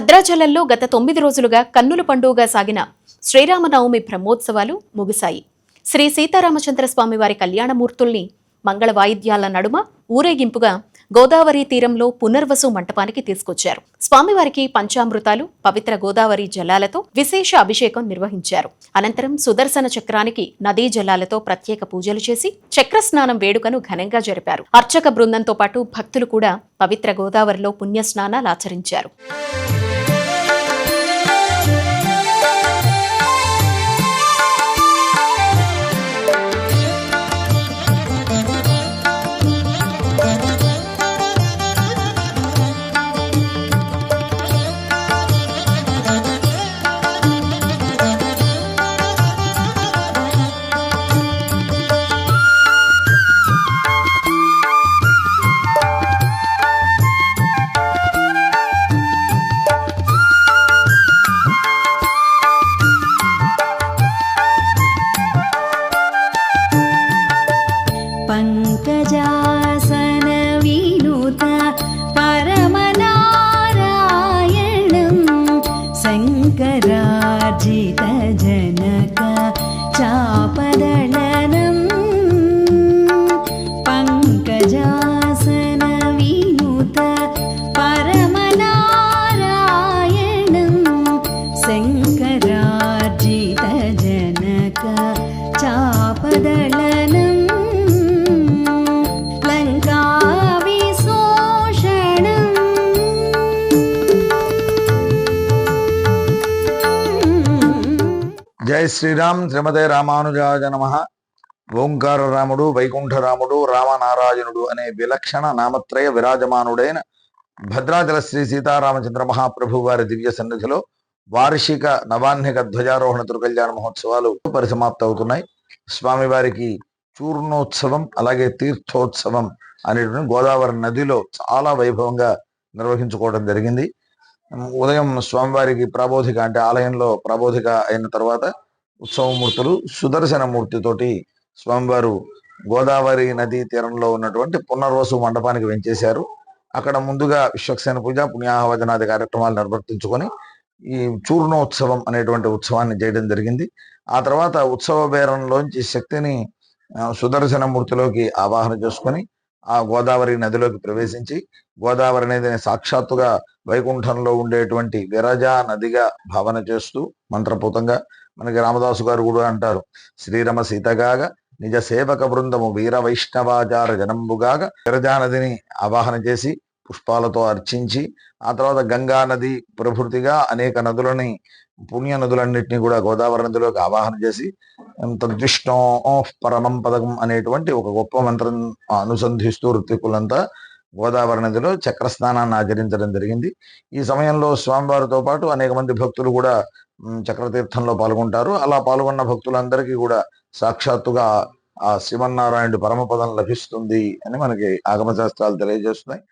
భద్రాచలంలో గత 9 రోజులుగా కన్నుల పండుగగా సాగిన శ్రీరామనవమి బ్రహ్మోత్సవాలు ముగిశాయి. శ్రీ సీతారామచంద్ర స్వామివారి కళ్యాణమూర్తుల్ని మంగళ వాయిద్యాల నడుమ ఊరేగింపుగా గోదావరి తీరంలో పునర్వసు మంటపానికి తీసుకొచ్చారు. స్వామివారికి పంచామృతాలు, పవిత్ర గోదావరి జలాలతో విశేష అభిషేకం నిర్వహించారు. అనంతరం సుదర్శన చక్రానికి నదీ జలాలతో ప్రత్యేక పూజలు చేసి చక్ర స్నానం వేడుకను ఘనంగా జరిపారు. అర్చక బృందంతో పాటు భక్తులు కూడా పవిత్ర గోదావరిలో పుణ్యస్నానాలు ఆచరించారు. पंकजासन विनुत परमनारायणं शङ्करार्जित जनक चापदलनं पंकजासन विनुत परमनारायणं शङ्करार्जित जनक चापदलनं జై శ్రీరామ్. శ్రీమతే రామానుజాయ నమః. ఓంకార రాముడు, వైకుంఠ రాముడు, రామనారాయణుడు అనే విలక్షణ నామత్రయ విరాజమానుడైన భద్రాచల శ్రీ సీతారామచంద్ర మహాప్రభు వారి దివ్య సన్నిధిలో వార్షిక నవాహ్నిక ధ్వజారోహణ తిరుకల్యాణ మహోత్సవాలు పరిసమాప్త అవుతున్నాయి. స్వామివారికి చూర్ణోత్సవం అలాగే తీర్థోత్సవం అనేటువంటి గోదావరి నదిలో చాలా వైభవంగా నిర్వహించుకోవడం జరిగింది. ఉదయం స్వామివారికి ప్రాబోధిక అంటే ఆలయంలో ప్రాబోధిక అయిన తర్వాత ఉత్సవమూర్తులు సుదర్శన మూర్తితోటి స్వామివారు గోదావరి నదీ తీరంలో ఉన్నటువంటి పునర్వసు మండపానికి వెంచేశారు. అక్కడ ముందుగా విశ్వక్సేన పూజ, పుణ్యాహవచనాది కార్యక్రమాలు నిర్వర్తించుకొని ఈ చూర్ణోత్సవం అనేటువంటి ఉత్సవాన్ని చేయడం జరిగింది. ఆ తర్వాత ఉత్సవ బేరంలోంచి శక్తిని సుదర్శన మూర్తిలోకి ఆవాహన చేసుకొని ఆ గోదావరి నదిలోకి ప్రవేశించి గోదావరి నదిని సాక్షాత్తుగా వైకుంఠంలో ఉండేటువంటి విరజా నదిగా భావన చేస్తూ మంత్రపూతంగా మనకి రామదాసు గారు కూడా అంటారు, శ్రీరమ సీతగాగా నిజ సేవక బృందము వీర వైష్ణవాచార జనంబుగాగా విరజా నదిని ఆవాహన చేసి పుష్పాలతో అర్చించి ఆ తర్వాత గంగా నది ప్రభృతిగా అనేక నదులని పుణ్య నదులన్నింటినీ కూడా గోదావరి నదిలోకి ఆవాహన చేసి తద్విష్ణో పరమం పదకం అనేటువంటి ఒక గొప్ప మంత్రం అనుసంధిస్తూ ఋత్వికులంతా గోదావరి నదిలో చక్ర స్నానాన్ని ఆచరించడం జరిగింది. ఈ సమయంలో స్వామివారితో పాటు అనేక మంది భక్తులు కూడా చక్రతీర్థంలో పాల్గొంటారు. అలా పాల్గొన్న భక్తులందరికీ కూడా సాక్షాత్తుగా ఆ శివన్నారాయణుడి పరమపదం లభిస్తుంది అని మనకి ఆగమ శాస్త్రాలు తెలియజేస్తున్నాయి.